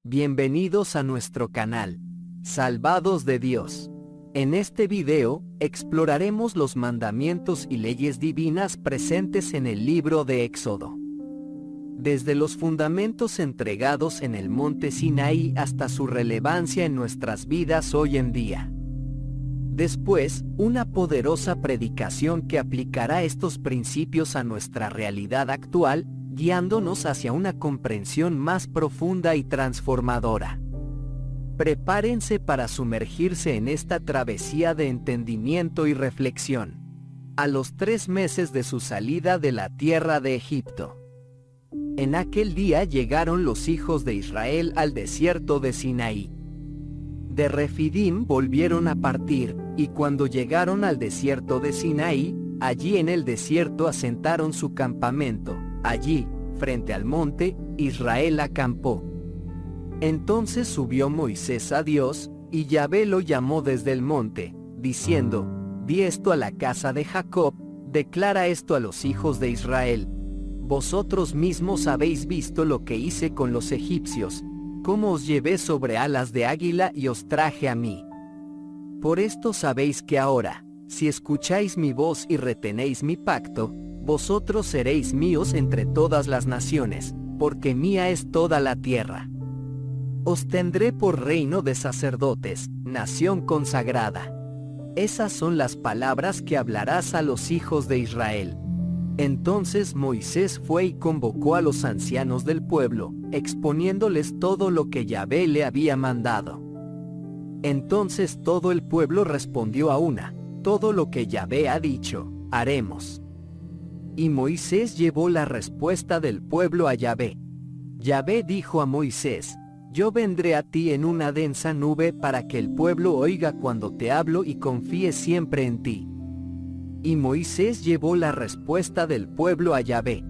Bienvenidos a nuestro canal, Salvados de Dios. En este video, exploraremos los mandamientos y leyes divinas presentes en el libro de Éxodo. Desde los fundamentos entregados en el monte Sinaí hasta su relevancia en nuestras vidas hoy en día. Después, una poderosa predicación que aplicará estos principios a nuestra realidad actual, guiándonos hacia una comprensión más profunda y transformadora. Prepárense para sumergirse en esta travesía de entendimiento y reflexión. A los 3 meses de su salida de la tierra de Egipto. En aquel día llegaron los hijos de Israel al desierto de Sinaí. De Refidim volvieron a partir, y cuando llegaron al desierto de Sinaí, allí en el desierto asentaron su campamento. Allí, frente al monte, Israel acampó. Entonces subió Moisés a Dios, y Yahvé lo llamó desde el monte, diciendo: Di esto a la casa de Jacob, declara esto a los hijos de Israel. Vosotros mismos habéis visto lo que hice con los egipcios, cómo os llevé sobre alas de águila y os traje a mí. Por esto sabéis que ahora, si escucháis mi voz y retenéis mi pacto, vosotros seréis míos entre todas las naciones, porque mía es toda la tierra. Os tendré por reino de sacerdotes, nación consagrada. Esas son las palabras que hablarás a los hijos de Israel. Entonces Moisés fue y convocó a los ancianos del pueblo, exponiéndoles todo lo que Yahvé le había mandado. Entonces todo el pueblo respondió a una: todo lo que Yahvé ha dicho, haremos. Y Moisés llevó la respuesta del pueblo a Yahvé. Yahvé dijo a Moisés: Yo vendré a ti en una densa nube para que el pueblo oiga cuando te hablo y confíe siempre en ti. Y Moisés llevó la respuesta del pueblo a Yahvé.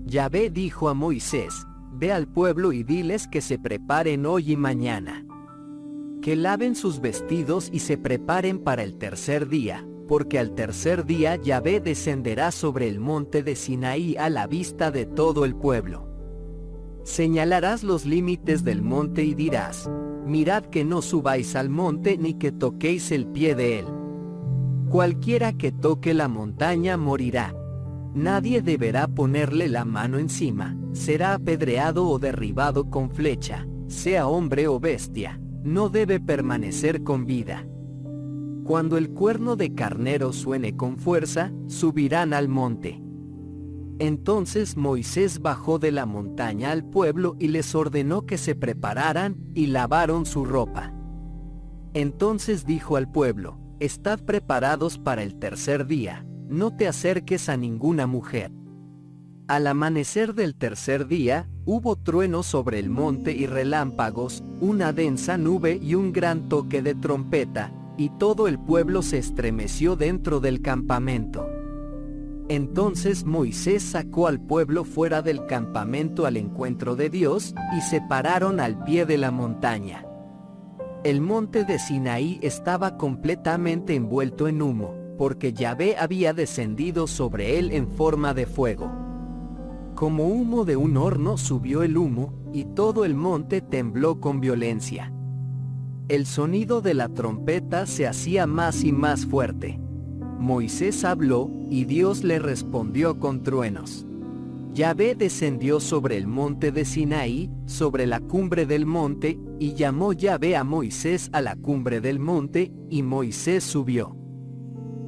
Yahvé dijo a Moisés: Ve al pueblo y diles que se preparen hoy y mañana. Que laven sus vestidos y se preparen para el tercer día, porque al tercer día Yahvé descenderá sobre el monte de Sinaí a la vista de todo el pueblo. Señalarás los límites del monte y dirás: Mirad que no subáis al monte ni que toquéis el pie de él. Cualquiera que toque la montaña morirá. Nadie deberá ponerle la mano encima, será apedreado o derribado con flecha, sea hombre o bestia, no debe permanecer con vida. Cuando el cuerno de carnero suene con fuerza, subirán al monte. Entonces Moisés bajó de la montaña al pueblo y les ordenó que se prepararan y lavaron su ropa. Entonces dijo al pueblo: Estad preparados para el tercer día, no te acerques a ninguna mujer. Al amanecer del tercer día, hubo truenos sobre el monte y relámpagos, una densa nube y un gran toque de trompeta, y todo el pueblo se estremeció dentro del campamento. Entonces Moisés sacó al pueblo fuera del campamento al encuentro de Dios, y se pararon al pie de la montaña. El monte de Sinaí estaba completamente envuelto en humo, porque Yahvé había descendido sobre él en forma de fuego. Como humo de un horno subió el humo, y todo el monte tembló con violencia. El sonido de la trompeta se hacía más y más fuerte. Moisés habló, y Dios le respondió con truenos. Yahvé descendió sobre el monte de Sinaí, sobre la cumbre del monte, y llamó Yahvé a Moisés a la cumbre del monte, y Moisés subió.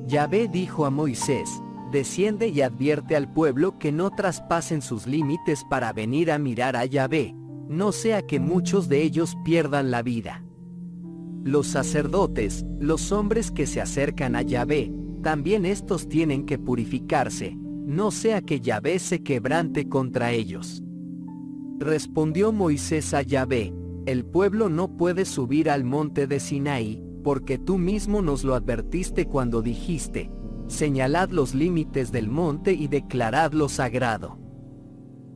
Yahvé dijo a Moisés: Desciende y advierte al pueblo que no traspasen sus límites para venir a mirar a Yahvé, no sea que muchos de ellos pierdan la vida. Los sacerdotes, los hombres que se acercan a Yahvé, también estos tienen que purificarse, no sea que Yahvé se quebrante contra ellos. Respondió Moisés a Yahvé: El pueblo no puede subir al monte de Sinaí, porque tú mismo nos lo advertiste cuando dijiste: Señalad los límites del monte y declaradlo sagrado.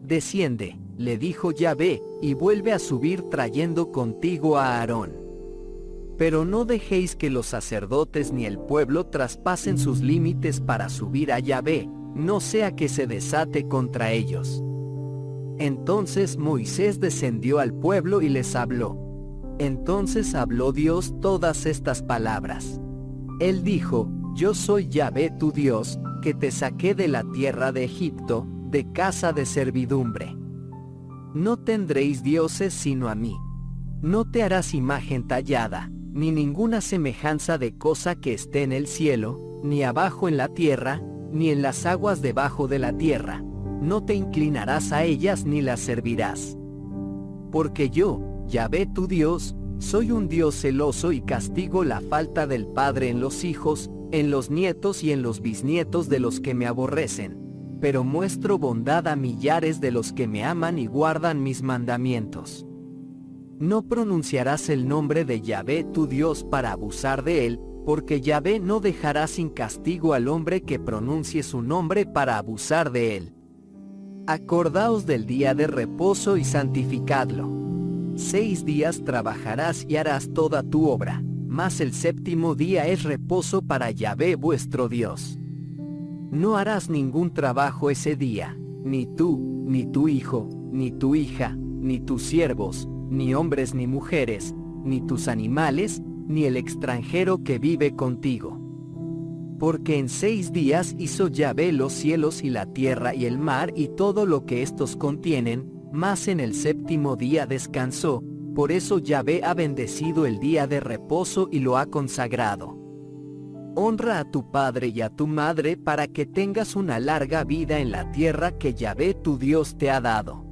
Desciende, le dijo Yahvé, y vuelve a subir trayendo contigo a Aarón. Pero no dejéis que los sacerdotes ni el pueblo traspasen sus límites para subir a Yahvé, no sea que se desate contra ellos. Entonces Moisés descendió al pueblo y les habló. Entonces habló Dios todas estas palabras. Él dijo: Yo soy Yahvé tu Dios, que te saqué de la tierra de Egipto, de casa de servidumbre. No tendréis dioses sino a mí. No te harás imagen tallada, ni ninguna semejanza de cosa que esté en el cielo, ni abajo en la tierra, ni en las aguas debajo de la tierra. No te inclinarás a ellas ni las servirás. Porque yo, Yahvé tu Dios, soy un Dios celoso y castigo la falta del padre en los hijos, en los nietos y en los bisnietos de los que me aborrecen, pero muestro bondad a millares de los que me aman y guardan mis mandamientos. No pronunciarás el nombre de Yahvé tu Dios para abusar de él, porque Yahvé no dejará sin castigo al hombre que pronuncie su nombre para abusar de él. Acordaos del día de reposo y santificadlo. 6 días trabajarás y harás toda tu obra, mas el séptimo día es reposo para Yahvé vuestro Dios. No harás ningún trabajo ese día, ni tú, ni tu hijo, ni tu hija, ni tus siervos, ni hombres ni mujeres, ni tus animales, ni el extranjero que vive contigo. Porque en 6 días hizo Yahvé los cielos y la tierra y el mar y todo lo que éstos contienen, mas en el séptimo día descansó. Por eso Yahvé ha bendecido el día de reposo y lo ha consagrado. Honra a tu padre y a tu madre para que tengas una larga vida en la tierra que Yahvé tu Dios te ha dado.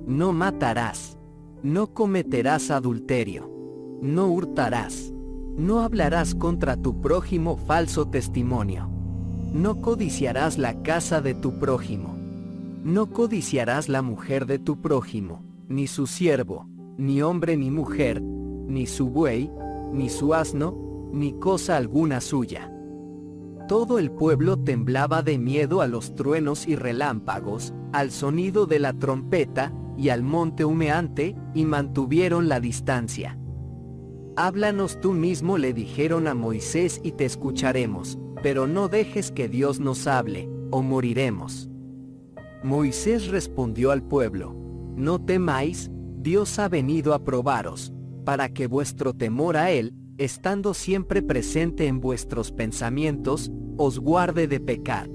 No matarás. No cometerás adulterio. No hurtarás. No hablarás contra tu prójimo falso testimonio. No codiciarás la casa de tu prójimo. No codiciarás la mujer de tu prójimo, ni su siervo, ni hombre ni mujer, ni su buey, ni su asno, ni cosa alguna suya. Todo el pueblo temblaba de miedo a los truenos y relámpagos, al sonido de la trompeta, y al monte humeante, y mantuvieron la distancia. Háblanos tú mismo, le dijeron a Moisés, y te escucharemos, pero no dejes que Dios nos hable, o moriremos. Moisés respondió al pueblo: No temáis, Dios ha venido a probaros, para que vuestro temor a Él, estando siempre presente en vuestros pensamientos, os guarde de pecar.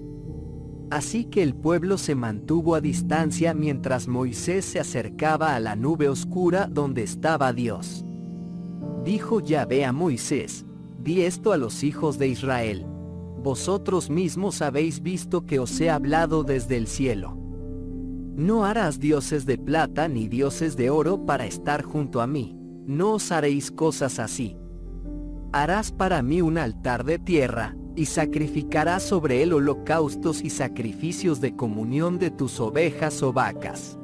Así que el pueblo se mantuvo a distancia mientras Moisés se acercaba a la nube oscura donde estaba Dios. Dijo Yahvé a Moisés: Di esto a los hijos de Israel: Vosotros mismos habéis visto que os he hablado desde el cielo. No harás dioses de plata ni dioses de oro para estar junto a mí, no os haréis cosas así. Harás para mí un altar de tierra, y sacrificarás sobre él holocaustos y sacrificios de comunión de tus ovejas o vacas.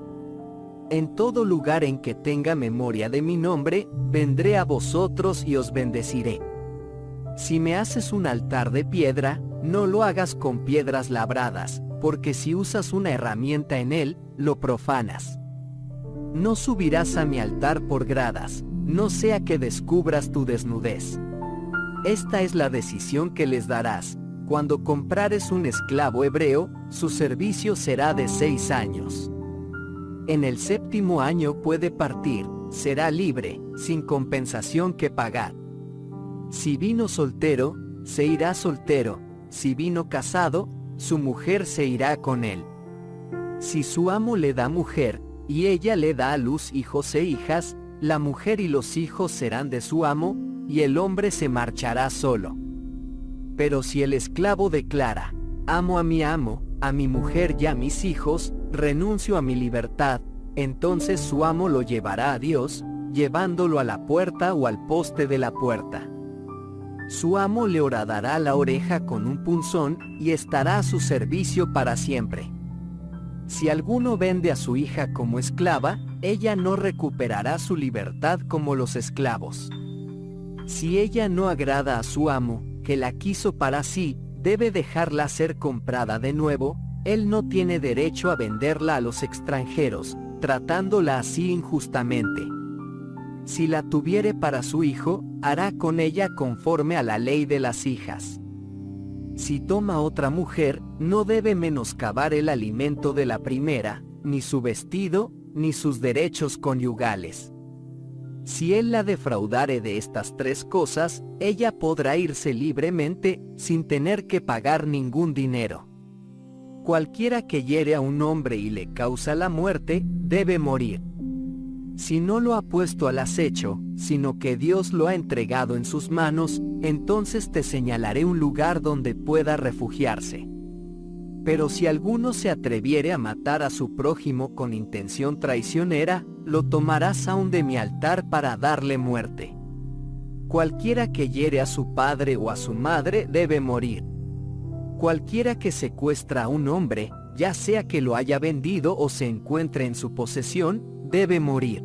En todo lugar en que tenga memoria de mi nombre, vendré a vosotros y os bendeciré. Si me haces un altar de piedra, no lo hagas con piedras labradas, porque si usas una herramienta en él, lo profanas. No subirás a mi altar por gradas, no sea que descubras tu desnudez. Esta es la decisión que les darás: cuando comprares un esclavo hebreo, su servicio será de 6 años. En el 7º año puede partir, será libre, sin compensación que pagar. Si vino soltero, se irá soltero; si vino casado, su mujer se irá con él. Si su amo le da mujer, y ella le da a luz hijos e hijas, la mujer y los hijos serán de su amo, y el hombre se marchará solo. Pero si el esclavo declara: Amo a mi mujer y a mis hijos, renuncio a mi libertad, entonces su amo lo llevará a Dios, llevándolo a la puerta o al poste de la puerta. Su amo le horadará la oreja con un punzón, y estará a su servicio para siempre. Si alguno vende a su hija como esclava, ella no recuperará su libertad como los esclavos. Si ella no agrada a su amo, que la quiso para sí, debe dejarla ser comprada de nuevo. Él no tiene derecho a venderla a los extranjeros, tratándola así injustamente. Si la tuviere para su hijo, hará con ella conforme a la ley de las hijas. Si toma otra mujer, no debe menoscabar el alimento de la primera, ni su vestido, ni sus derechos conyugales. Si él la defraudare de estas 3 cosas, ella podrá irse libremente, sin tener que pagar ningún dinero. Cualquiera que hiere a un hombre y le causa la muerte, debe morir. Si no lo ha puesto al acecho, sino que Dios lo ha entregado en sus manos, entonces te señalaré un lugar donde pueda refugiarse. Pero si alguno se atreviere a matar a su prójimo con intención traicionera, lo tomarás aún de mi altar para darle muerte. Cualquiera que hiere a su padre o a su madre debe morir. Cualquiera que secuestra a un hombre, ya sea que lo haya vendido o se encuentre en su posesión, debe morir.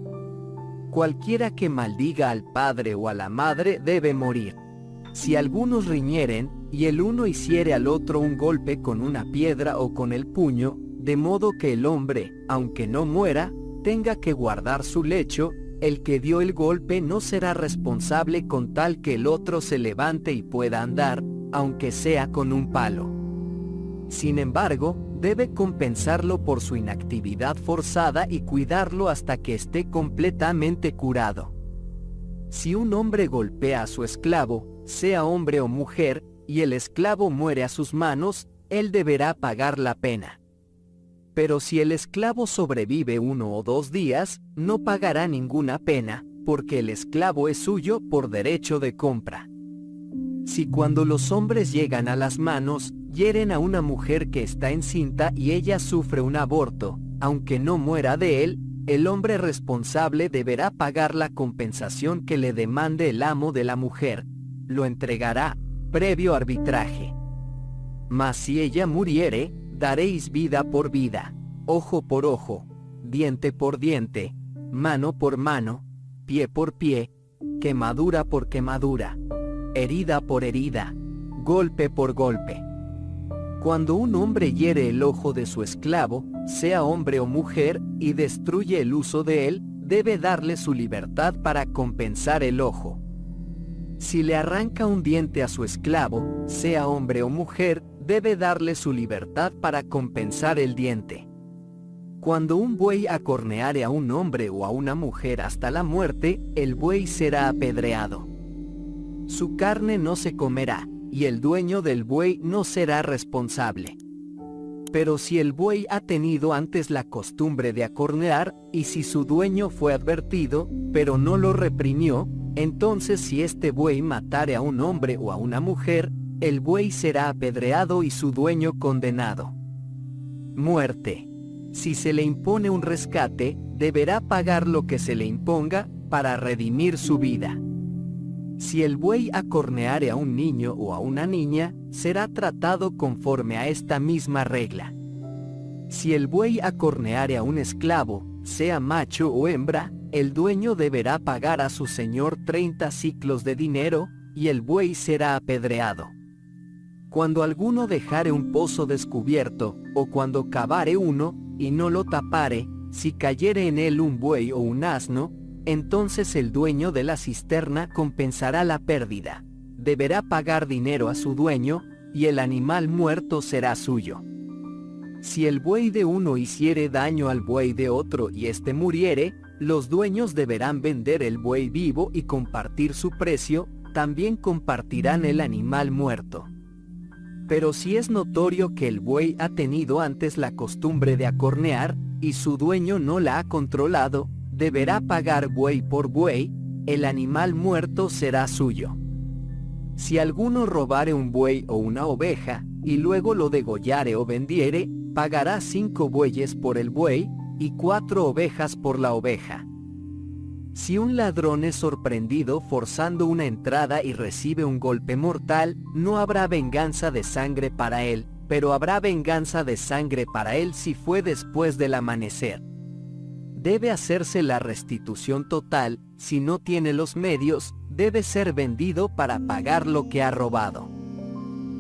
Cualquiera que maldiga al padre o a la madre debe morir. Si algunos riñeren, y el uno hiciere al otro un golpe con una piedra o con el puño, de modo que el hombre, aunque no muera, tenga que guardar su lecho, el que dio el golpe no será responsable con tal que el otro se levante y pueda andar, aunque sea con un palo. Sin embargo, debe compensarlo por su inactividad forzada y cuidarlo hasta que esté completamente curado. Si un hombre golpea a su esclavo, sea hombre o mujer, y el esclavo muere a sus manos, él deberá pagar la pena. Pero si el esclavo sobrevive 1 o 2 días, no pagará ninguna pena, porque el esclavo es suyo por derecho de compra. Si cuando los hombres llegan a las manos, hieren a una mujer que está encinta y ella sufre un aborto, aunque no muera de él, el hombre responsable deberá pagar la compensación que le demande el amo de la mujer. Lo entregará, previo arbitraje. Mas si ella muriere, daréis vida por vida, ojo por ojo, diente por diente, mano por mano, pie por pie, quemadura por quemadura, herida por herida, golpe por golpe. Cuando un hombre hiere el ojo de su esclavo, sea hombre o mujer, y destruye el uso de él, debe darle su libertad para compensar el ojo. Si le arranca un diente a su esclavo, sea hombre o mujer, debe darle su libertad para compensar el diente. Cuando un buey acorneare a un hombre o a una mujer hasta la muerte, el buey será apedreado. Su carne no se comerá, y el dueño del buey no será responsable. Pero si el buey ha tenido antes la costumbre de acornear, y si su dueño fue advertido, pero no lo reprimió, entonces si este buey matare a un hombre o a una mujer, el buey será apedreado y su dueño condenado. Muerte. Si se le impone un rescate, deberá pagar lo que se le imponga, para redimir su vida. Si el buey acorneare a un niño o a una niña, será tratado conforme a esta misma regla. Si el buey acorneare a un esclavo, sea macho o hembra, el dueño deberá pagar a su señor 30 siclos de dinero, y el buey será apedreado. Cuando alguno dejare un pozo descubierto, o cuando cavare uno, y no lo tapare, si cayere en él un buey o un asno, entonces el dueño de la cisterna compensará la pérdida. Deberá pagar dinero a su dueño, y el animal muerto será suyo. Si el buey de uno hiciere daño al buey de otro y éste muriere, los dueños deberán vender el buey vivo y compartir su precio, también compartirán el animal muerto. Pero si es notorio que el buey ha tenido antes la costumbre de acornear, y su dueño no la ha controlado, deberá pagar buey por buey, el animal muerto será suyo. Si alguno robare un buey o una oveja, y luego lo degollare o vendiere, pagará 5 bueyes por el buey, y 4 ovejas por la oveja. Si un ladrón es sorprendido forzando una entrada y recibe un golpe mortal, no habrá venganza de sangre para él, pero habrá venganza de sangre para él si fue después del amanecer. Debe hacerse la restitución total, si no tiene los medios, debe ser vendido para pagar lo que ha robado.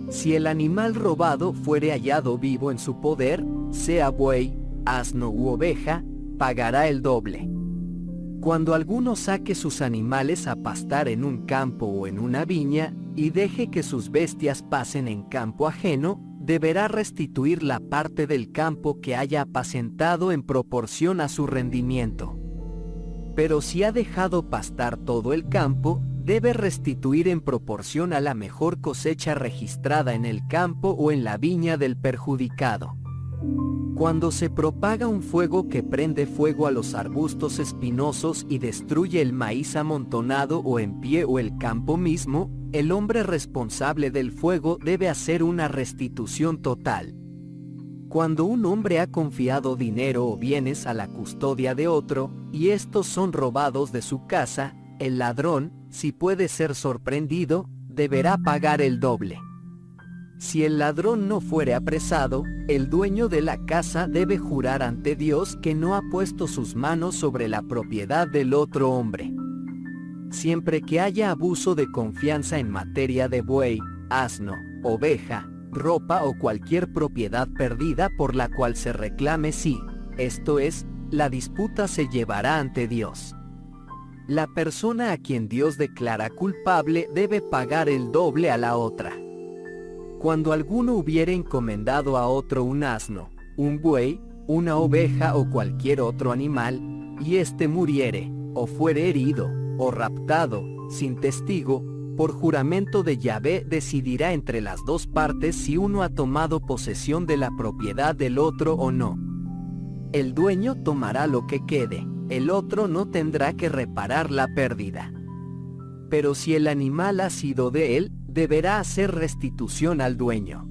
Si el animal robado fuere hallado vivo en su poder, sea buey, asno u oveja, pagará el doble. Cuando alguno saque sus animales a pastar en un campo o en una viña, y deje que sus bestias pasen en campo ajeno, deberá restituir la parte del campo que haya apacentado en proporción a su rendimiento. Pero si ha dejado pastar todo el campo, debe restituir en proporción a la mejor cosecha registrada en el campo o en la viña del perjudicado. Cuando se propaga un fuego que prende fuego a los arbustos espinosos y destruye el maíz amontonado o en pie o el campo mismo, el hombre responsable del fuego debe hacer una restitución total. Cuando un hombre ha confiado dinero o bienes a la custodia de otro, y estos son robados de su casa, el ladrón, si puede ser sorprendido, deberá pagar el doble. Si el ladrón no fuere apresado, el dueño de la casa debe jurar ante Dios que no ha puesto sus manos sobre la propiedad del otro hombre. Siempre que haya abuso de confianza en materia de buey, asno, oveja, ropa o cualquier propiedad perdida por la cual se reclame sí, esto es, la disputa se llevará ante Dios. La persona a quien Dios declara culpable debe pagar el doble a la otra. Cuando alguno hubiere encomendado a otro un asno, un buey, una oveja o cualquier otro animal, y éste muriere, o fuere herido, o raptado, sin testigo, por juramento de Yahvé decidirá entre las dos partes si uno ha tomado posesión de la propiedad del otro o no. El dueño tomará lo que quede, el otro no tendrá que reparar la pérdida. Pero si el animal ha sido de él, deberá hacer restitución al dueño.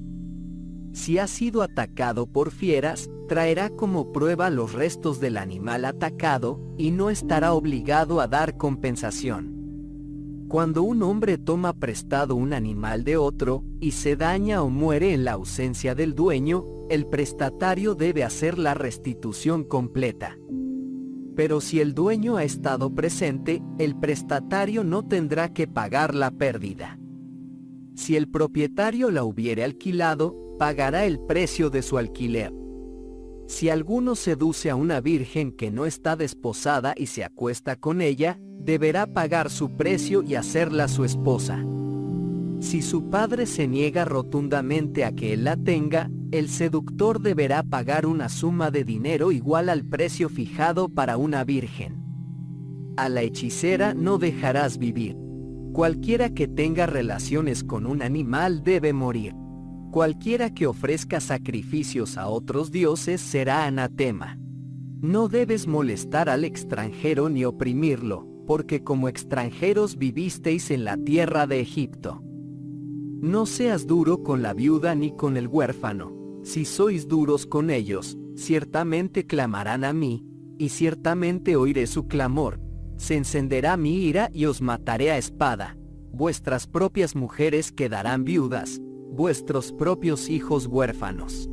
Si ha sido atacado por fieras, traerá como prueba los restos del animal atacado, y no estará obligado a dar compensación. Cuando un hombre toma prestado un animal de otro, y se daña o muere en la ausencia del dueño, el prestatario debe hacer la restitución completa. Pero si el dueño ha estado presente, el prestatario no tendrá que pagar la pérdida. Si el propietario la hubiere alquilado, pagará el precio de su alquiler. Si alguno seduce a una virgen que no está desposada y se acuesta con ella, deberá pagar su precio y hacerla su esposa. Si su padre se niega rotundamente a que él la tenga, el seductor deberá pagar una suma de dinero igual al precio fijado para una virgen. A la hechicera no dejarás vivir. Cualquiera que tenga relaciones con un animal debe morir. Cualquiera que ofrezca sacrificios a otros dioses será anatema. No debes molestar al extranjero ni oprimirlo, porque como extranjeros vivisteis en la tierra de Egipto. No seas duro con la viuda ni con el huérfano. Si sois duros con ellos, ciertamente clamarán a mí, y ciertamente oiré su clamor. Se encenderá mi ira y os mataré a espada. Vuestras propias mujeres quedarán viudas, vuestros propios hijos huérfanos.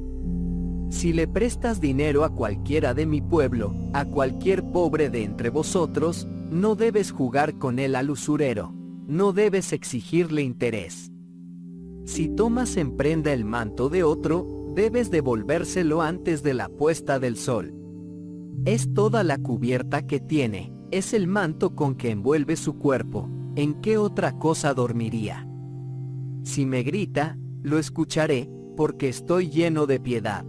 Si le prestas dinero a cualquiera de mi pueblo, a cualquier pobre de entre vosotros, no debes jugar con él al usurero, no debes exigirle interés. Si tomas en prenda el manto de otro, debes devolvérselo antes de la puesta del sol. Es toda la cubierta que tiene, es el manto con que envuelve su cuerpo, ¿en qué otra cosa dormiría? Si me grita, lo escucharé, porque estoy lleno de piedad.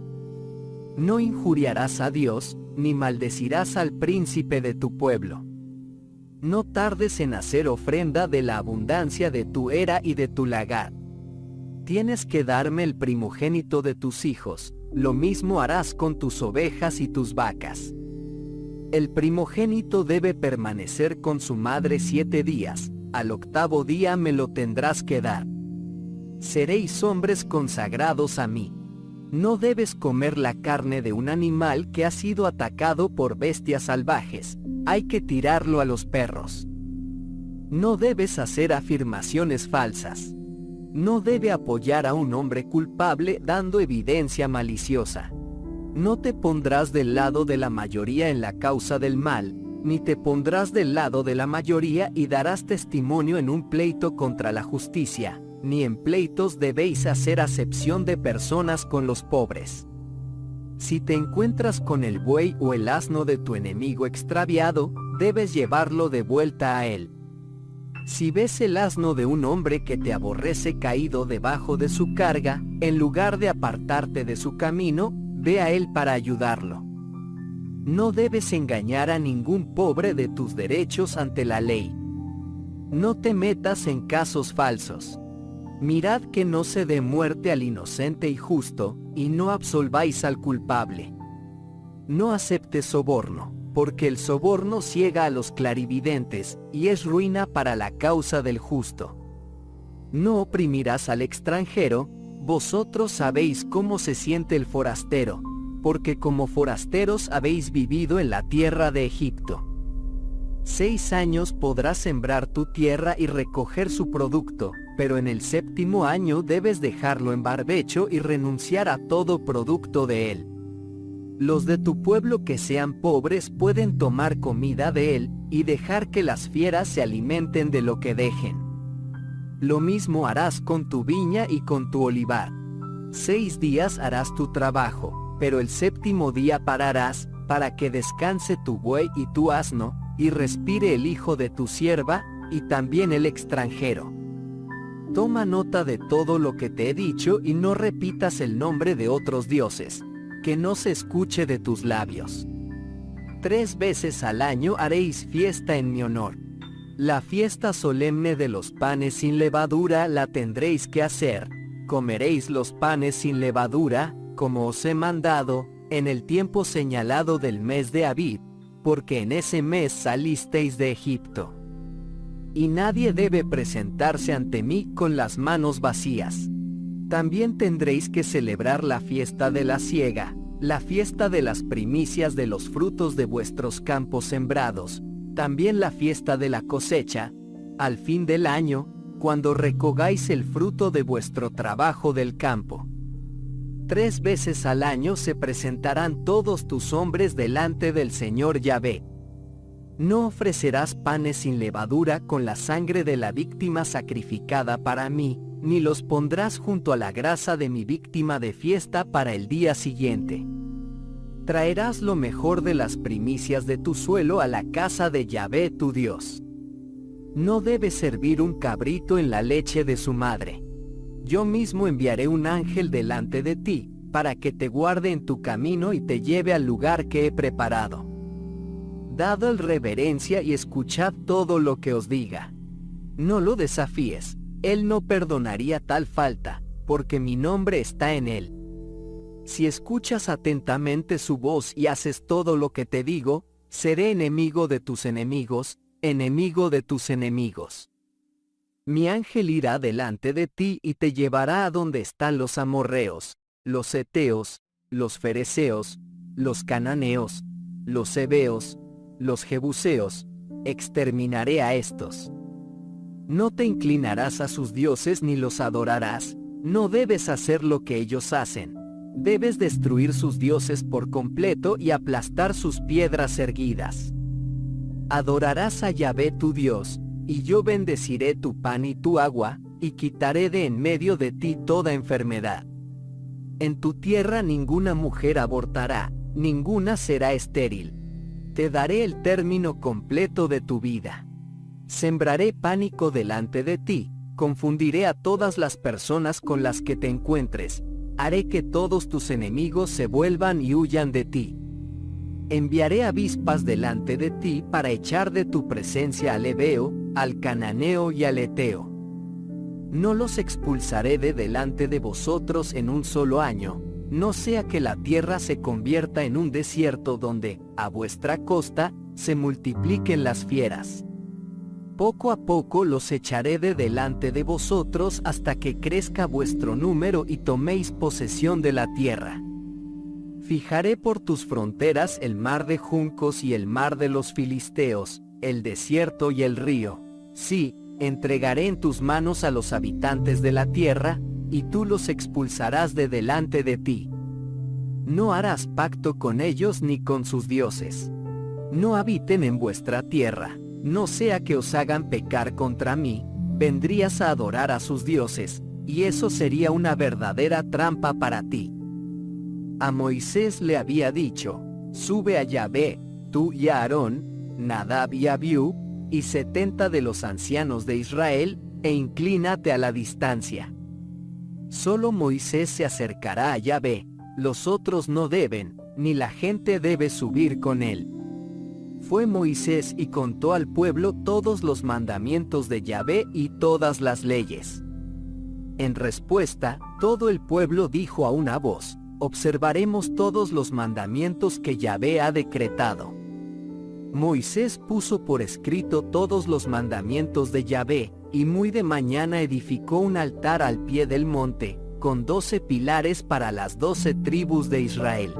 No injuriarás a Dios, ni maldecirás al príncipe de tu pueblo. No tardes en hacer ofrenda de la abundancia de tu era y de tu lagar. Tienes que darme el primogénito de tus hijos, lo mismo harás con tus ovejas y tus vacas. El primogénito debe permanecer con su madre 7 días, al 8º día me lo tendrás que dar. Seréis hombres consagrados a mí. No debes comer la carne de un animal que ha sido atacado por bestias salvajes, hay que tirarlo a los perros. No debes hacer afirmaciones falsas. No debe apoyar a un hombre culpable dando evidencia maliciosa. No te pondrás del lado de la mayoría en la causa del mal, ni te pondrás del lado de la mayoría y darás testimonio en un pleito contra la justicia, ni en pleitos debéis hacer acepción de personas con los pobres. Si te encuentras con el buey o el asno de tu enemigo extraviado, debes llevarlo de vuelta a él. Si ves el asno de un hombre que te aborrece caído debajo de su carga, en lugar de apartarte de su camino, ve a él para ayudarlo. No debes engañar a ningún pobre de tus derechos ante la ley. No te metas en casos falsos. Mirad que no se dé muerte al inocente y justo, y no absolváis al culpable. No aceptes soborno, porque el soborno ciega a los clarividentes, y es ruina para la causa del justo. No oprimirás al extranjero, vosotros sabéis cómo se siente el forastero, porque como forasteros habéis vivido en la tierra de Egipto. 6 años podrás sembrar tu tierra y recoger su producto, pero en el 7º año debes dejarlo en barbecho y renunciar a todo producto de él. Los de tu pueblo que sean pobres pueden tomar comida de él, y dejar que las fieras se alimenten de lo que dejen. Lo mismo harás con tu viña y con tu olivar. 6 días harás tu trabajo, pero el 7º día pararás, para que descanse tu buey y tu asno, y respire el hijo de tu sierva, y también el extranjero. Toma nota de todo lo que te he dicho y no repitas el nombre de otros dioses, que no se escuche de tus labios. 3 veces al año haréis fiesta en mi honor. La fiesta solemne de los panes sin levadura la tendréis que hacer. Comeréis los panes sin levadura, como os he mandado, en el tiempo señalado del mes de Abib, porque en ese mes salisteis de Egipto. Y nadie debe presentarse ante mí con las manos vacías. También tendréis que celebrar la fiesta de la siega, la fiesta de las primicias de los frutos de vuestros campos sembrados, también la fiesta de la cosecha, al fin del año, cuando recogáis el fruto de vuestro trabajo del campo. 3 veces al año se presentarán todos tus hombres delante del Señor Yahvé. No ofrecerás panes sin levadura con la sangre de la víctima sacrificada para mí, ni los pondrás junto a la grasa de mi víctima de fiesta para el día siguiente. Traerás lo mejor de las primicias de tu suelo a la casa de Yahvé tu Dios. No debes servir un cabrito en la leche de su madre. Yo mismo enviaré un ángel delante de ti, para que te guarde en tu camino y te lleve al lugar que he preparado. Dad el reverencia y escuchad todo lo que os diga. No lo desafíes, él no perdonaría tal falta, porque mi nombre está en él. Si escuchas atentamente su voz y haces todo lo que te digo, seré enemigo de tus enemigos, enemigo de tus enemigos. Mi ángel irá delante de ti y te llevará a donde están los amorreos, los heteos, los fereceos, los cananeos, los heveos, los jebuseos. Exterminaré a estos. No te inclinarás a sus dioses ni los adorarás. No debes hacer lo que ellos hacen. Debes destruir sus dioses por completo y aplastar sus piedras erguidas. Adorarás a Yahvé tu Dios, y yo bendeciré tu pan y tu agua, y quitaré de en medio de ti toda enfermedad. En tu tierra ninguna mujer abortará, ninguna será estéril. Te daré el término completo de tu vida. Sembraré pánico delante de ti, confundiré a todas las personas con las que te encuentres, haré que todos tus enemigos se vuelvan y huyan de ti. Enviaré avispas delante de ti para echar de tu presencia al heveo, al cananeo y al heteo. No los expulsaré de delante de vosotros en un solo año, no sea que la tierra se convierta en un desierto donde, a vuestra costa, se multipliquen las fieras. Poco a poco los echaré de delante de vosotros hasta que crezca vuestro número y toméis posesión de la tierra. Fijaré por tus fronteras el mar de juncos y el mar de los filisteos, el desierto y el río. Sí, entregaré en tus manos a los habitantes de la tierra, y tú los expulsarás de delante de ti. No harás pacto con ellos ni con sus dioses. No habiten en vuestra tierra, no sea que os hagan pecar contra mí. Vendrías a adorar a sus dioses, y eso sería una verdadera trampa para ti. A Moisés le había dicho: sube a Yahvé, tú y Aarón, Nadab y Abiú, y 70 de los ancianos de Israel, e inclínate a la distancia. Solo Moisés se acercará a Yahvé, los otros no deben, ni la gente debe subir con él. Fue Moisés y contó al pueblo todos los mandamientos de Yahvé y todas las leyes. En respuesta, todo el pueblo dijo a una voz: observaremos todos los mandamientos que Yahvé ha decretado. Moisés puso por escrito todos los mandamientos de Yahvé, y muy de mañana edificó un altar al pie del monte, con 12 pilares para las 12 tribus de Israel.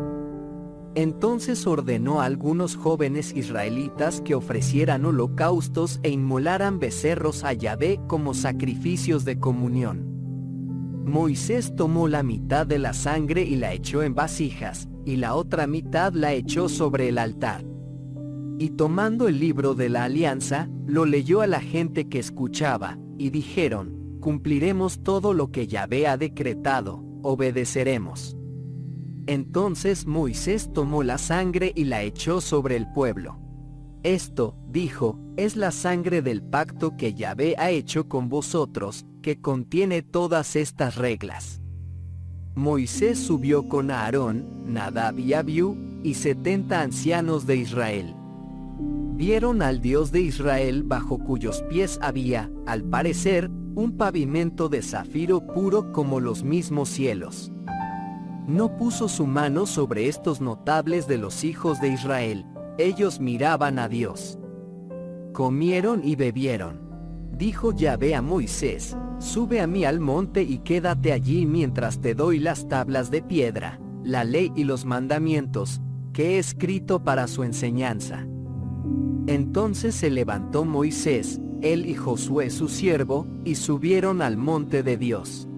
Entonces ordenó a algunos jóvenes israelitas que ofrecieran holocaustos e inmolaran becerros a Yahvé como sacrificios de comunión. Moisés tomó la mitad de la sangre y la echó en vasijas, y la otra mitad la echó sobre el altar. Y tomando el libro de la alianza, lo leyó a la gente que escuchaba, y dijeron: cumpliremos todo lo que Yahvé ha decretado, obedeceremos. Entonces Moisés tomó la sangre y la echó sobre el pueblo. Esto, dijo, es la sangre del pacto que Yahvé ha hecho con vosotros, que contiene todas estas reglas. Moisés subió con Aarón, Nadab y Abiú, y 70 ancianos de Israel. Vieron al Dios de Israel bajo cuyos pies había, al parecer, un pavimento de zafiro puro como los mismos cielos. No puso su mano sobre estos notables de los hijos de Israel, ellos miraban a Dios. Comieron y bebieron. Dijo Yahvé a Moisés: sube a mí al monte y quédate allí mientras te doy las tablas de piedra, la ley y los mandamientos, que he escrito para su enseñanza. Entonces se levantó Moisés, él y Josué su siervo, y subieron al monte de Dios.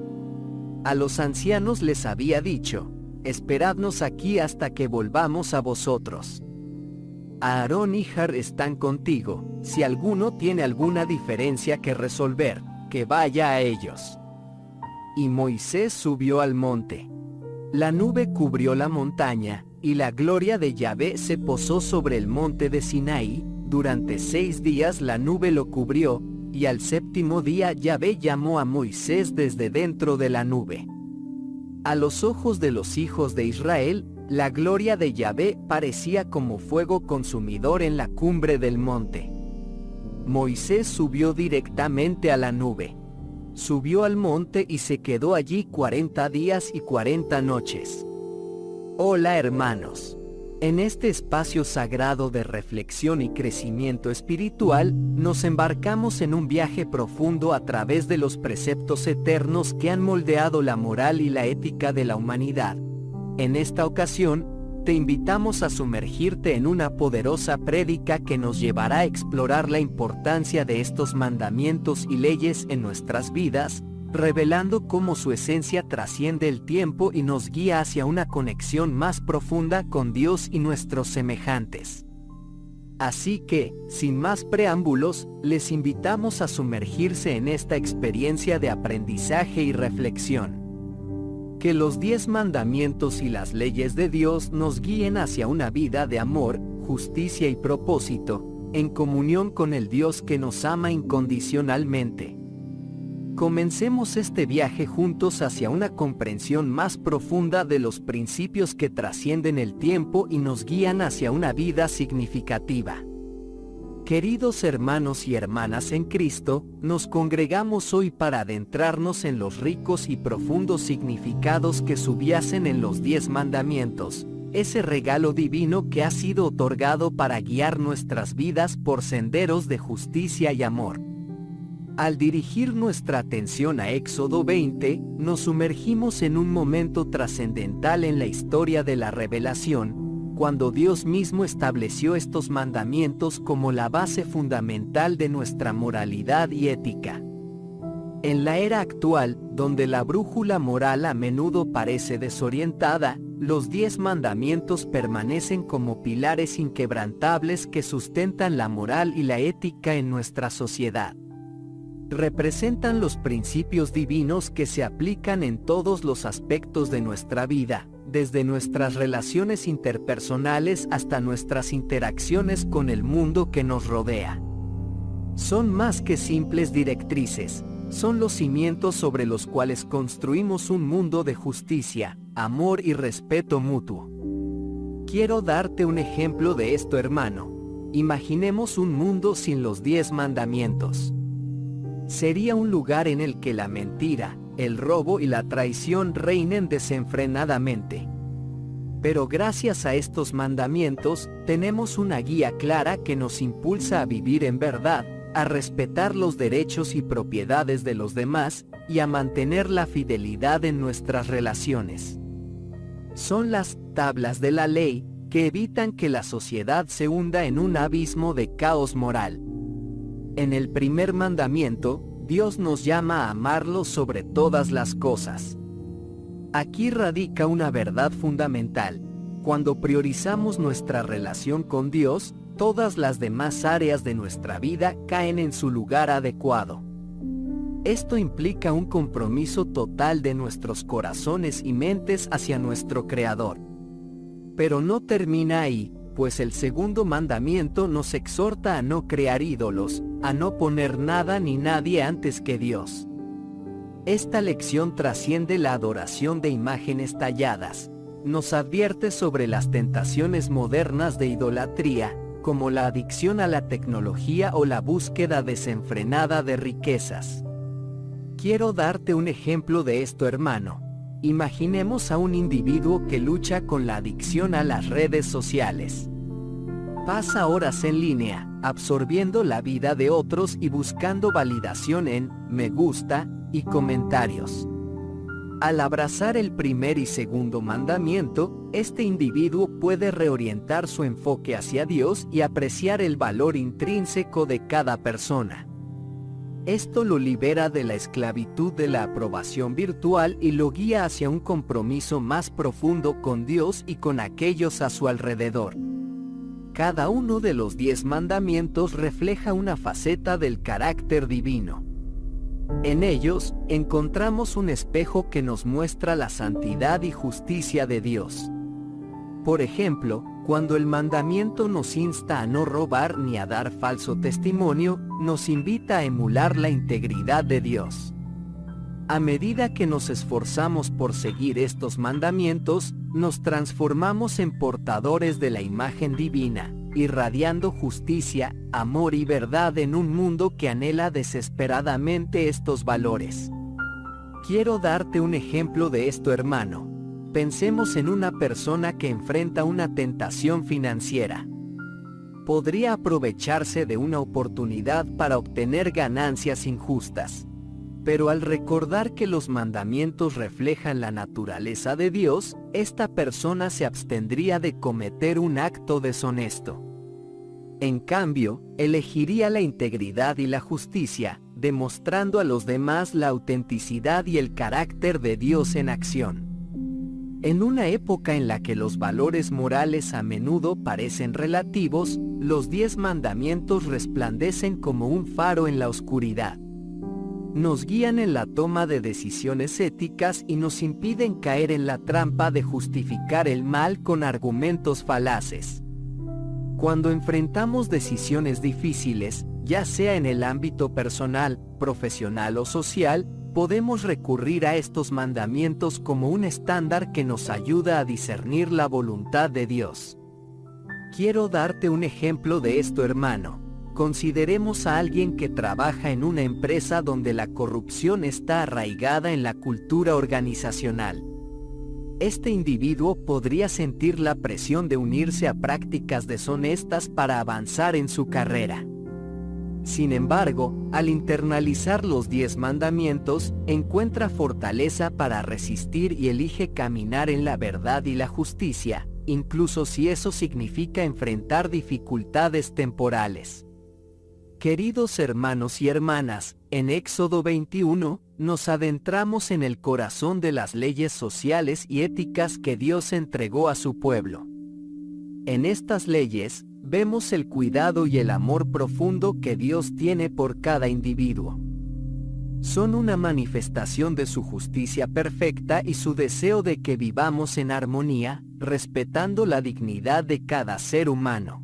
A los ancianos les había dicho: esperadnos aquí hasta que volvamos a vosotros. Aarón y Hur están contigo, si alguno tiene alguna diferencia que resolver, que vaya a ellos. Y Moisés subió al monte. La nube cubrió la montaña, y la gloria de Yahvé se posó sobre el monte de Sinaí. Durante 6 días la nube lo cubrió, y al 7º día Yahvé llamó a Moisés desde dentro de la nube. A los ojos de los hijos de Israel, la gloria de Yahvé parecía como fuego consumidor en la cumbre del monte. Moisés subió directamente a la nube. Subió al monte y se quedó allí 40 días y 40 noches. Hola hermanos. En este espacio sagrado de reflexión y crecimiento espiritual, nos embarcamos en un viaje profundo a través de los preceptos eternos que han moldeado la moral y la ética de la humanidad. En esta ocasión, te invitamos a sumergirte en una poderosa prédica que nos llevará a explorar la importancia de estos mandamientos y leyes en nuestras vidas, revelando cómo su esencia trasciende el tiempo y nos guía hacia una conexión más profunda con Dios y nuestros semejantes. Así que, sin más preámbulos, les invitamos a sumergirse en esta experiencia de aprendizaje y reflexión. Que los 10 mandamientos y las leyes de Dios nos guíen hacia una vida de amor, justicia y propósito, en comunión con el Dios que nos ama incondicionalmente. Comencemos este viaje juntos hacia una comprensión más profunda de los principios que trascienden el tiempo y nos guían hacia una vida significativa. Queridos hermanos y hermanas en Cristo, nos congregamos hoy para adentrarnos en los ricos y profundos significados que subyacen en los 10 mandamientos, ese regalo divino que ha sido otorgado para guiar nuestras vidas por senderos de justicia y amor. Al dirigir nuestra atención a Éxodo 20, nos sumergimos en un momento trascendental en la historia de la revelación, cuando Dios mismo estableció estos mandamientos como la base fundamental de nuestra moralidad y ética. En la era actual, donde la brújula moral a menudo parece desorientada, los 10 mandamientos permanecen como pilares inquebrantables que sustentan la moral y la ética en nuestra sociedad. Representan los principios divinos que se aplican en todos los aspectos de nuestra vida, desde nuestras relaciones interpersonales hasta nuestras interacciones con el mundo que nos rodea. Son más que simples directrices, son los cimientos sobre los cuales construimos un mundo de justicia, amor y respeto mutuo. Quiero darte un ejemplo de esto, hermano. Imaginemos un mundo sin los 10 mandamientos. Sería un lugar en el que la mentira, el robo y la traición reinen desenfrenadamente. Pero gracias a estos mandamientos, tenemos una guía clara que nos impulsa a vivir en verdad, a respetar los derechos y propiedades de los demás, y a mantener la fidelidad en nuestras relaciones. Son las tablas de la ley que evitan que la sociedad se hunda en un abismo de caos moral. En el primer mandamiento, Dios nos llama a amarlo sobre todas las cosas. Aquí radica una verdad fundamental. Cuando priorizamos nuestra relación con Dios, todas las demás áreas de nuestra vida caen en su lugar adecuado. Esto implica un compromiso total de nuestros corazones y mentes hacia nuestro Creador. Pero no termina ahí, pues el segundo mandamiento nos exhorta a no crear ídolos, a no poner nada ni nadie antes que Dios. Esta lección trasciende la adoración de imágenes talladas. Nos advierte sobre las tentaciones modernas de idolatría, como la adicción a la tecnología o la búsqueda desenfrenada de riquezas. Quiero darte un ejemplo de esto, hermano. Imaginemos a un individuo que lucha con la adicción a las redes sociales. Pasa horas en línea, absorbiendo la vida de otros y buscando validación en me gusta y comentarios. Al abrazar el primer y segundo mandamiento, este individuo puede reorientar su enfoque hacia Dios y apreciar el valor intrínseco de cada persona. Esto lo libera de la esclavitud de la aprobación virtual y lo guía hacia un compromiso más profundo con Dios y con aquellos a su alrededor. Cada uno de los 10 mandamientos refleja una faceta del carácter divino. En ellos, encontramos un espejo que nos muestra la santidad y justicia de Dios. Por ejemplo, cuando el mandamiento nos insta a no robar ni a dar falso testimonio, nos invita a emular la integridad de Dios. A medida que nos esforzamos por seguir estos mandamientos, nos transformamos en portadores de la imagen divina, irradiando justicia, amor y verdad en un mundo que anhela desesperadamente estos valores. Quiero darte un ejemplo de esto, hermano. Pensemos en una persona que enfrenta una tentación financiera. Podría aprovecharse de una oportunidad para obtener ganancias injustas. Pero al recordar que los mandamientos reflejan la naturaleza de Dios, esta persona se abstendría de cometer un acto deshonesto. En cambio, elegiría la integridad y la justicia, demostrando a los demás la autenticidad y el carácter de Dios en acción. En una época en la que los valores morales a menudo parecen relativos, los 10 mandamientos resplandecen como un faro en la oscuridad. Nos guían en la toma de decisiones éticas y nos impiden caer en la trampa de justificar el mal con argumentos falaces. Cuando enfrentamos decisiones difíciles, ya sea en el ámbito personal, profesional o social, podemos recurrir a estos mandamientos como un estándar que nos ayuda a discernir la voluntad de Dios. Quiero darte un ejemplo de esto, hermano. Consideremos a alguien que trabaja en una empresa donde la corrupción está arraigada en la cultura organizacional. Este individuo podría sentir la presión de unirse a prácticas deshonestas para avanzar en su carrera. Sin embargo, al internalizar los 10 mandamientos, encuentra fortaleza para resistir y elige caminar en la verdad y la justicia, incluso si eso significa enfrentar dificultades temporales. Queridos hermanos y hermanas, en Éxodo 21, nos adentramos en el corazón de las leyes sociales y éticas que Dios entregó a su pueblo. En estas leyes, vemos el cuidado y el amor profundo que Dios tiene por cada individuo. Son una manifestación de su justicia perfecta y su deseo de que vivamos en armonía, respetando la dignidad de cada ser humano.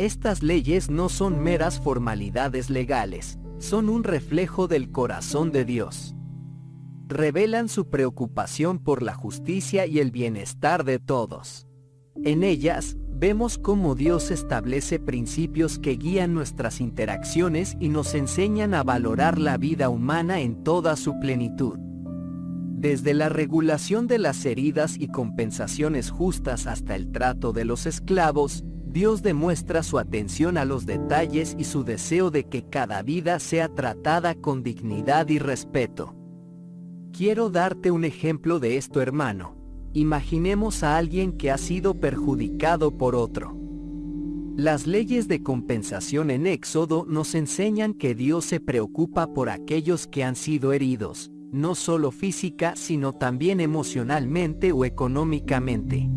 Estas leyes no son meras formalidades legales, son un reflejo del corazón de Dios. Revelan su preocupación por la justicia y el bienestar de todos. En ellas, vemos cómo Dios establece principios que guían nuestras interacciones y nos enseñan a valorar la vida humana en toda su plenitud. Desde la regulación de las heridas y compensaciones justas hasta el trato de los esclavos, Dios demuestra su atención a los detalles y su deseo de que cada vida sea tratada con dignidad y respeto. Quiero darte un ejemplo de esto, hermano. Imaginemos a alguien que ha sido perjudicado por otro. Las leyes de compensación en Éxodo nos enseñan que Dios se preocupa por aquellos que han sido heridos, no solo física sino también emocionalmente o económicamente.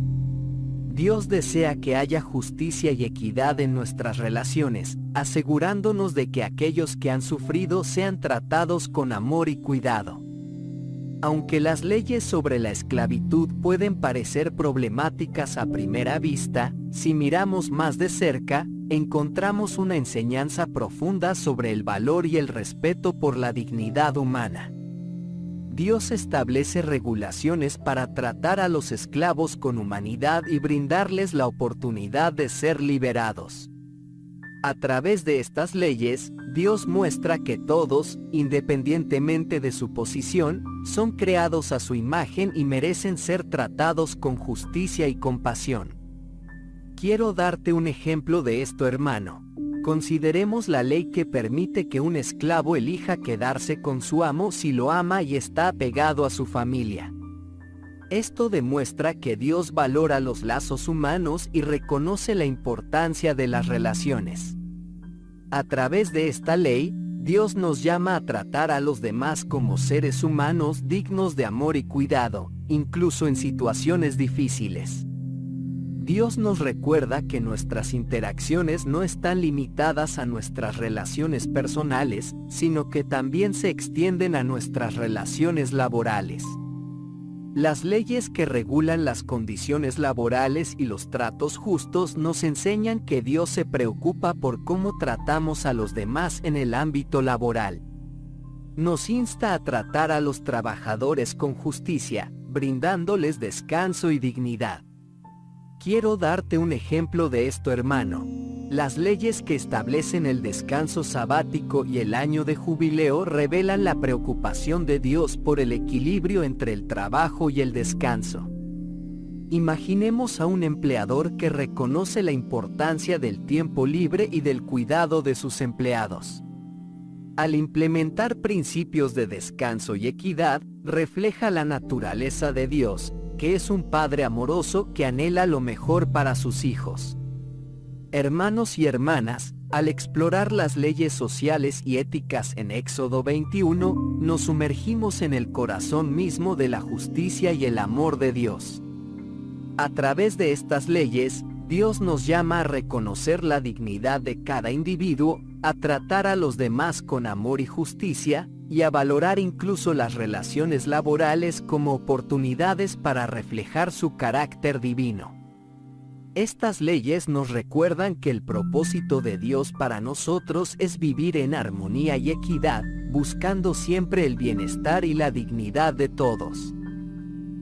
Dios desea que haya justicia y equidad en nuestras relaciones, asegurándonos de que aquellos que han sufrido sean tratados con amor y cuidado. Aunque las leyes sobre la esclavitud pueden parecer problemáticas a primera vista, si miramos más de cerca, encontramos una enseñanza profunda sobre el valor y el respeto por la dignidad humana. Dios establece regulaciones para tratar a los esclavos con humanidad y brindarles la oportunidad de ser liberados. A través de estas leyes, Dios muestra que todos, independientemente de su posición, son creados a su imagen y merecen ser tratados con justicia y compasión. Quiero darte un ejemplo de esto, hermano. Consideremos la ley que permite que un esclavo elija quedarse con su amo si lo ama y está apegado a su familia. Esto demuestra que Dios valora los lazos humanos y reconoce la importancia de las relaciones. A través de esta ley, Dios nos llama a tratar a los demás como seres humanos dignos de amor y cuidado, incluso en situaciones difíciles. Dios nos recuerda que nuestras interacciones no están limitadas a nuestras relaciones personales, sino que también se extienden a nuestras relaciones laborales. Las leyes que regulan las condiciones laborales y los tratos justos nos enseñan que Dios se preocupa por cómo tratamos a los demás en el ámbito laboral. Nos insta a tratar a los trabajadores con justicia, brindándoles descanso y dignidad. Quiero darte un ejemplo de esto, hermano. Las leyes que establecen el descanso sabático y el año de jubileo revelan la preocupación de Dios por el equilibrio entre el trabajo y el descanso. Imaginemos a un empleador que reconoce la importancia del tiempo libre y del cuidado de sus empleados. Al implementar principios de descanso y equidad, refleja la naturaleza de Dios, que es un padre amoroso que anhela lo mejor para sus hijos. Hermanos y hermanas, al explorar las leyes sociales y éticas en Éxodo 21, nos sumergimos en el corazón mismo de la justicia y el amor de Dios. A través de estas leyes, Dios nos llama a reconocer la dignidad de cada individuo, a tratar a los demás con amor y justicia, y a valorar incluso las relaciones laborales como oportunidades para reflejar su carácter divino. Estas leyes nos recuerdan que el propósito de Dios para nosotros es vivir en armonía y equidad, buscando siempre el bienestar y la dignidad de todos.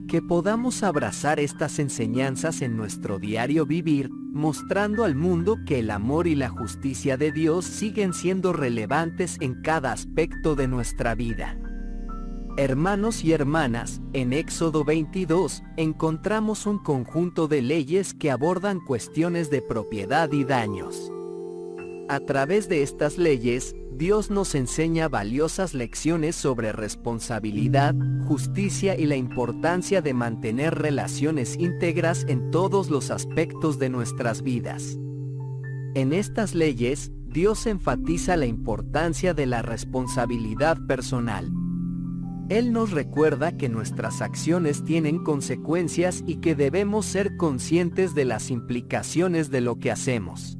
Que podamos abrazar estas enseñanzas en nuestro diario vivir, mostrando al mundo que el amor y la justicia de Dios siguen siendo relevantes en cada aspecto de nuestra vida. Hermanos y hermanas, en Éxodo 22, encontramos un conjunto de leyes que abordan cuestiones de propiedad y daños. A través de estas leyes, Dios nos enseña valiosas lecciones sobre responsabilidad, justicia y la importancia de mantener relaciones íntegras en todos los aspectos de nuestras vidas. En estas leyes, Dios enfatiza la importancia de la responsabilidad personal. Él nos recuerda que nuestras acciones tienen consecuencias y que debemos ser conscientes de las implicaciones de lo que hacemos.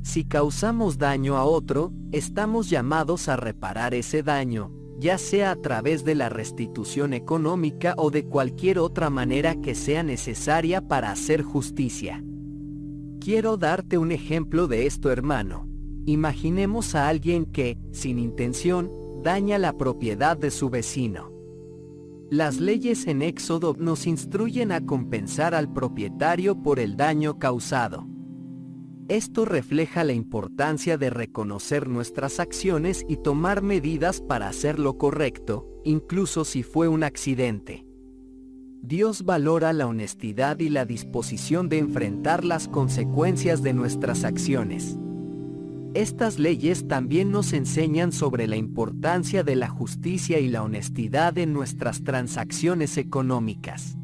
Si causamos daño a otro, estamos llamados a reparar ese daño, ya sea a través de la restitución económica o de cualquier otra manera que sea necesaria para hacer justicia. Quiero darte un ejemplo de esto, hermano. Imaginemos a alguien que, sin intención, daña la propiedad de su vecino. Las leyes en Éxodo nos instruyen a compensar al propietario por el daño causado. Esto refleja la importancia de reconocer nuestras acciones y tomar medidas para hacer lo correcto, incluso si fue un accidente. Dios valora la honestidad y la disposición de enfrentar las consecuencias de nuestras acciones. Estas leyes también nos enseñan sobre la importancia de la justicia y la honestidad en nuestras transacciones económicas.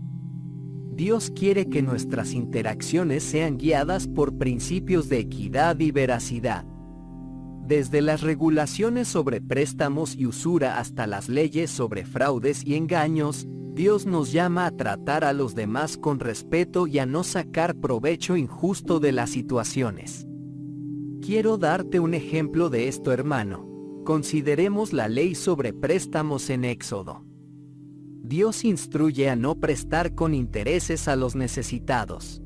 Dios quiere que nuestras interacciones sean guiadas por principios de equidad y veracidad. Desde las regulaciones sobre préstamos y usura hasta las leyes sobre fraudes y engaños, Dios nos llama a tratar a los demás con respeto y a no sacar provecho injusto de las situaciones. Quiero darte un ejemplo de esto, hermano. Consideremos la ley sobre préstamos en Éxodo. Dios instruye a no prestar con intereses a los necesitados.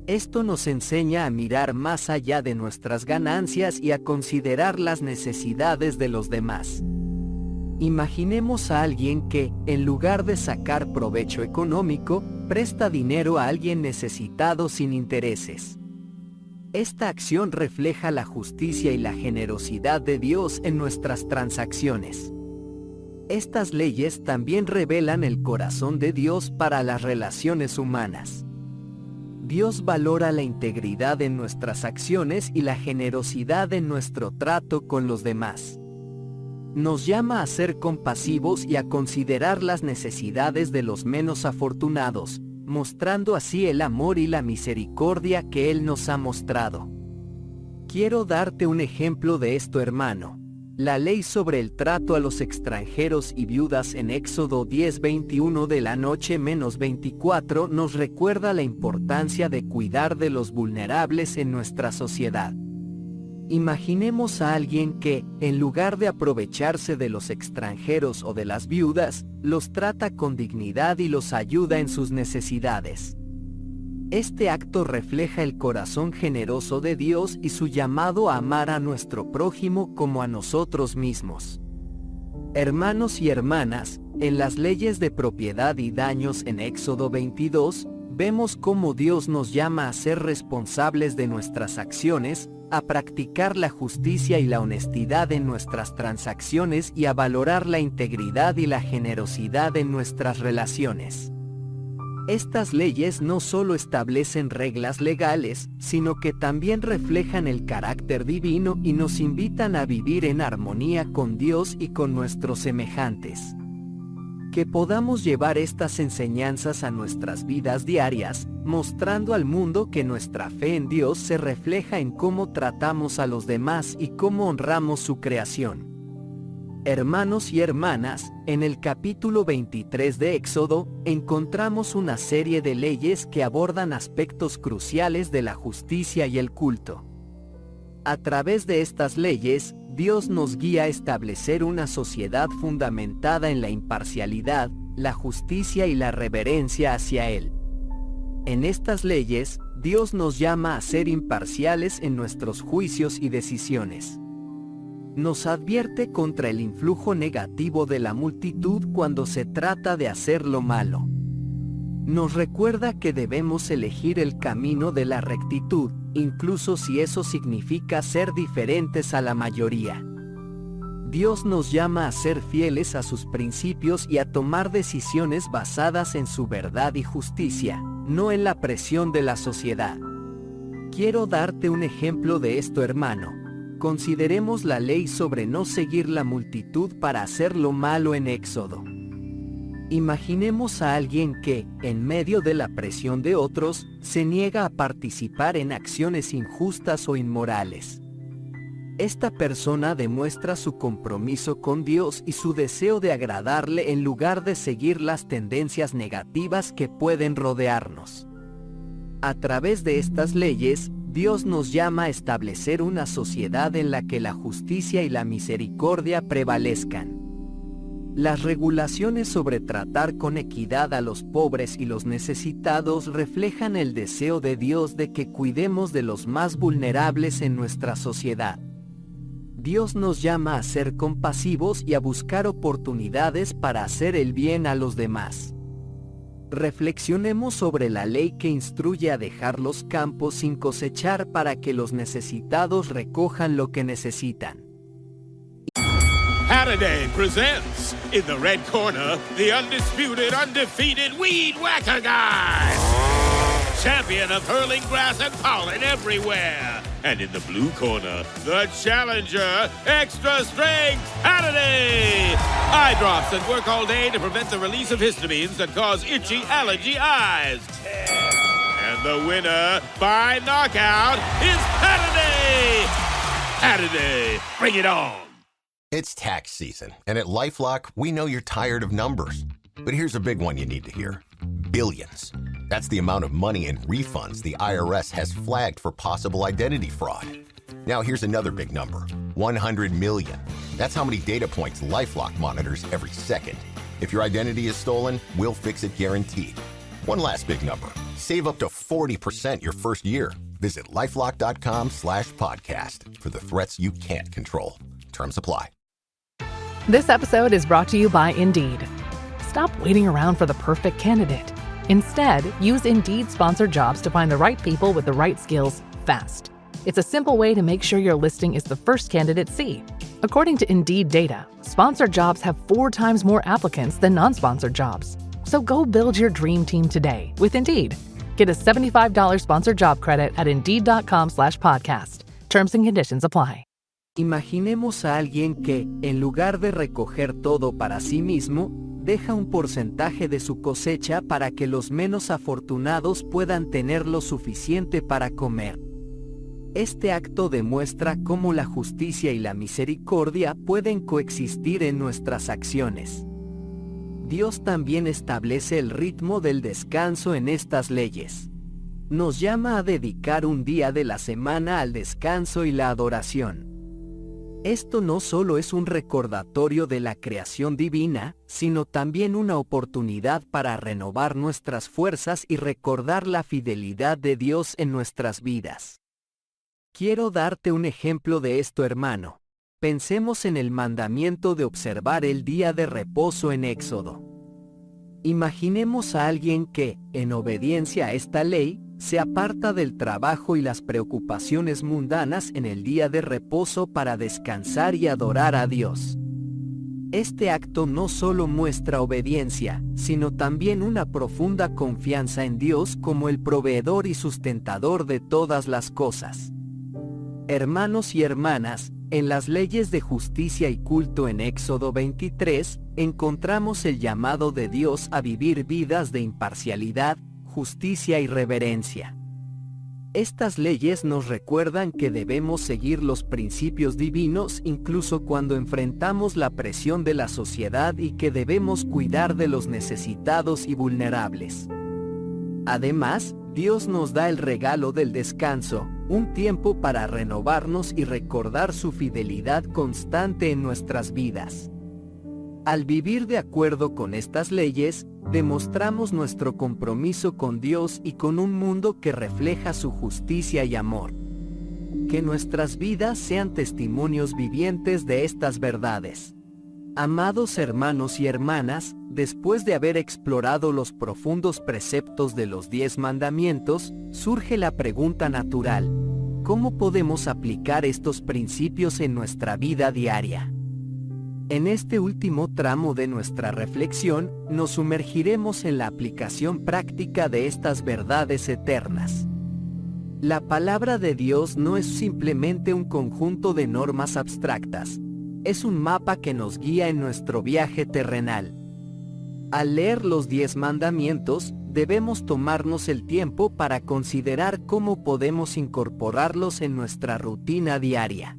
Esto nos enseña a mirar más allá de nuestras ganancias y a considerar las necesidades de los demás. Imaginemos a alguien que, en lugar de sacar provecho económico, presta dinero a alguien necesitado sin intereses. Esta acción refleja la justicia y la generosidad de Dios en nuestras transacciones. Estas leyes también revelan el corazón de Dios para las relaciones humanas. Dios valora la integridad en nuestras acciones y la generosidad en nuestro trato con los demás. Nos llama a ser compasivos y a considerar las necesidades de los menos afortunados, mostrando así el amor y la misericordia que Él nos ha mostrado. Quiero darte un ejemplo de esto, hermano. La ley sobre el trato a los extranjeros y viudas en Éxodo 10:21 de la noche -24 nos recuerda la importancia de cuidar de los vulnerables en nuestra sociedad. Imaginemos a alguien que, en lugar de aprovecharse de los extranjeros o de las viudas, los trata con dignidad y los ayuda en sus necesidades. Este acto refleja el corazón generoso de Dios y su llamado a amar a nuestro prójimo como a nosotros mismos. Hermanos y hermanas, en las leyes de propiedad y daños en Éxodo 22, vemos cómo Dios nos llama a ser responsables de nuestras acciones, a practicar la justicia y la honestidad en nuestras transacciones y a valorar la integridad y la generosidad en nuestras relaciones. Estas leyes no solo establecen reglas legales, sino que también reflejan el carácter divino y nos invitan a vivir en armonía con Dios y con nuestros semejantes. Que podamos llevar estas enseñanzas a nuestras vidas diarias, mostrando al mundo que nuestra fe en Dios se refleja en cómo tratamos a los demás y cómo honramos su creación. Hermanos y hermanas, en el capítulo 23 de Éxodo, encontramos una serie de leyes que abordan aspectos cruciales de la justicia y el culto. A través de estas leyes, Dios nos guía a establecer una sociedad fundamentada en la imparcialidad, la justicia y la reverencia hacia Él. En estas leyes, Dios nos llama a ser imparciales en nuestros juicios y decisiones. Nos advierte contra el influjo negativo de la multitud cuando se trata de hacer lo malo. Nos recuerda que debemos elegir el camino de la rectitud, incluso si eso significa ser diferentes a la mayoría. Dios nos llama a ser fieles a sus principios y a tomar decisiones basadas en su verdad y justicia, no en la presión de la sociedad. Quiero darte un ejemplo de esto, hermano. Consideremos la ley sobre no seguir la multitud para hacer lo malo en Éxodo. Imaginemos a alguien que, en medio de la presión de otros, se niega a participar en acciones injustas o inmorales. Esta persona demuestra su compromiso con Dios y su deseo de agradarle en lugar de seguir las tendencias negativas que pueden rodearnos. A través de estas leyes, Dios nos llama a establecer una sociedad en la que la justicia y la misericordia prevalezcan. Las regulaciones sobre tratar con equidad a los pobres y los necesitados reflejan el deseo de Dios de que cuidemos de los más vulnerables en nuestra sociedad. Dios nos llama a ser compasivos y a buscar oportunidades para hacer el bien a los demás. Reflexionemos sobre la ley que instruye a dejar los campos sin cosechar para que los necesitados recojan lo que necesitan. Halliday presents, in the red corner, the undisputed, undefeated Weed Whacker Guy! Champion of hurling grass and pollen everywhere! And in the blue corner, the challenger, extra strength Halliday! Eye drops that work all day to prevent the release of histamines that cause itchy allergy eyes. And the winner, by knockout, is Halliday! Halliday, bring it on! It's tax season, and at LifeLock, we know you're tired of numbers. But here's a big one you need to hear. Billions. That's the amount of money in refunds the IRS has flagged for possible identity fraud. Now here's another big number. 100 million. That's how many data points LifeLock monitors every second. If your identity is stolen, we'll fix it guaranteed. One last big number. Save up to 40% your first year. Visit LifeLock.com/podcast for the threats you can't control. Terms apply. This episode is brought to you by Indeed. Stop waiting around for the perfect candidate. Instead, use Indeed sponsored jobs to find the right people with the right skills fast. It's a simple way to make sure your listing is the first candidates see. According to Indeed data, sponsored jobs have 4 times more applicants than non-sponsored jobs. So go build your dream team today with Indeed. Get a $75 sponsored job credit at Indeed.com/podcast. Terms and conditions apply. Imaginemos a alguien que, en lugar de recoger todo para sí mismo, deja un porcentaje de su cosecha para que los menos afortunados puedan tener lo suficiente para comer. Este acto demuestra cómo la justicia y la misericordia pueden coexistir en nuestras acciones. Dios también establece el ritmo del descanso en estas leyes. Nos llama a dedicar un día de la semana al descanso y la adoración. Esto no solo es un recordatorio de la creación divina, sino también una oportunidad para renovar nuestras fuerzas y recordar la fidelidad de Dios en nuestras vidas. Quiero darte un ejemplo de esto, hermano. Pensemos en el mandamiento de observar el día de reposo en Éxodo. Imaginemos a alguien que, en obediencia a esta ley, se aparta del trabajo y las preocupaciones mundanas en el día de reposo para descansar y adorar a Dios. Este acto no solo muestra obediencia, sino también una profunda confianza en Dios como el proveedor y sustentador de todas las cosas. Hermanos y hermanas, en las leyes de justicia y culto en Éxodo 23, encontramos el llamado de Dios a vivir vidas de imparcialidad, justicia y reverencia. Estas leyes nos recuerdan que debemos seguir los principios divinos incluso cuando enfrentamos la presión de la sociedad y que debemos cuidar de los necesitados y vulnerables. Además, Dios nos da el regalo del descanso, un tiempo para renovarnos y recordar su fidelidad constante en nuestras vidas. Al vivir de acuerdo con estas leyes, demostramos nuestro compromiso con Dios y con un mundo que refleja su justicia y amor. Que nuestras vidas sean testimonios vivientes de estas verdades. Amados hermanos y hermanas, después de haber explorado los profundos preceptos de los 10 mandamientos, surge la pregunta natural: ¿cómo podemos aplicar estos principios en nuestra vida diaria? En este último tramo de nuestra reflexión, nos sumergiremos en la aplicación práctica de estas verdades eternas. La palabra de Dios no es simplemente un conjunto de normas abstractas, es un mapa que nos guía en nuestro viaje terrenal. Al leer los 10 mandamientos, debemos tomarnos el tiempo para considerar cómo podemos incorporarlos en nuestra rutina diaria.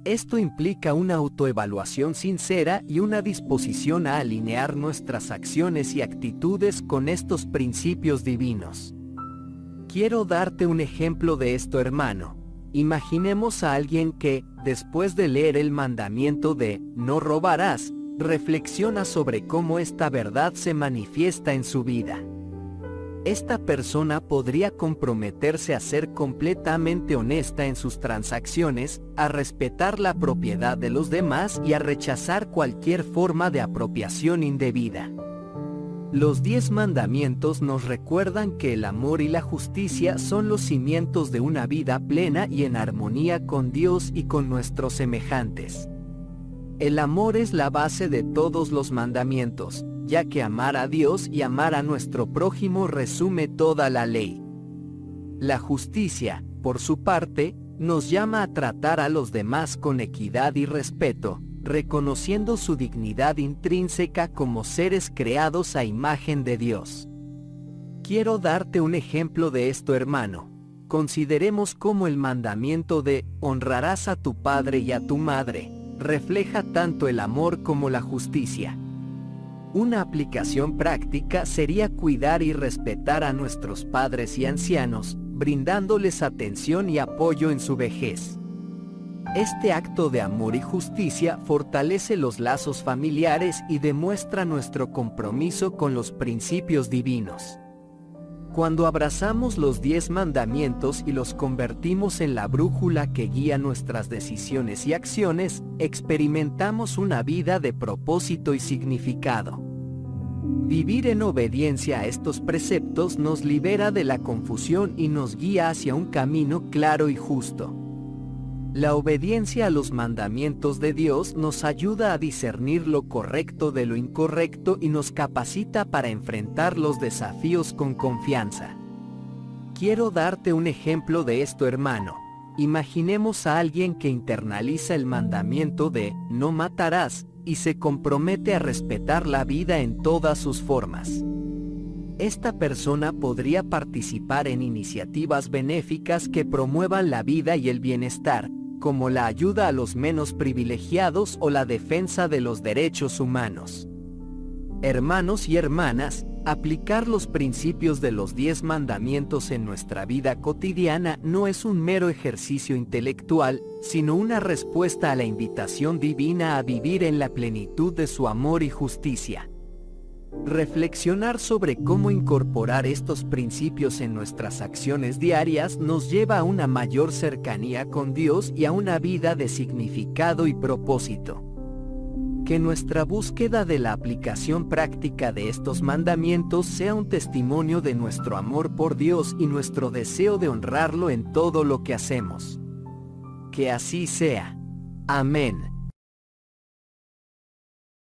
Esto implica una autoevaluación sincera y una disposición a alinear nuestras acciones y actitudes con estos principios divinos. Quiero darte un ejemplo de esto, hermano. Imaginemos a alguien que, después de leer el mandamiento de «no robarás», reflexiona sobre cómo esta verdad se manifiesta en su vida. Esta persona podría comprometerse a ser completamente honesta en sus transacciones, a respetar la propiedad de los demás y a rechazar cualquier forma de apropiación indebida. Los 10 mandamientos nos recuerdan que el amor y la justicia son los cimientos de una vida plena y en armonía con Dios y con nuestros semejantes. El amor es la base de todos los mandamientos, ya que amar a Dios y amar a nuestro prójimo resume toda la ley. La justicia, por su parte, nos llama a tratar a los demás con equidad y respeto, reconociendo su dignidad intrínseca como seres creados a imagen de Dios. Quiero darte un ejemplo de esto, hermano. Consideremos cómo el mandamiento de honrarás a tu padre y a tu madre refleja tanto el amor como la justicia. Una aplicación práctica sería cuidar y respetar a nuestros padres y ancianos, brindándoles atención y apoyo en su vejez. Este acto de amor y justicia fortalece los lazos familiares y demuestra nuestro compromiso con los principios divinos. Cuando abrazamos los 10 mandamientos y los convertimos en la brújula que guía nuestras decisiones y acciones, experimentamos una vida de propósito y significado. Vivir en obediencia a estos preceptos nos libera de la confusión y nos guía hacia un camino claro y justo. La obediencia a los mandamientos de Dios nos ayuda a discernir lo correcto de lo incorrecto y nos capacita para enfrentar los desafíos con confianza. Quiero darte un ejemplo de esto, hermano. Imaginemos a alguien que internaliza el mandamiento de no matarás y se compromete a respetar la vida en todas sus formas. Esta persona podría participar en iniciativas benéficas que promuevan la vida y el bienestar, como la ayuda a los menos privilegiados o la defensa de los derechos humanos. Hermanos y hermanas, aplicar los principios de los 10 mandamientos en nuestra vida cotidiana no es un mero ejercicio intelectual, sino una respuesta a la invitación divina a vivir en la plenitud de su amor y justicia. Reflexionar sobre cómo incorporar estos principios en nuestras acciones diarias nos lleva a una mayor cercanía con Dios y a una vida de significado y propósito. Que nuestra búsqueda de la aplicación práctica de estos mandamientos sea un testimonio de nuestro amor por Dios y nuestro deseo de honrarlo en todo lo que hacemos. Que así sea. Amén.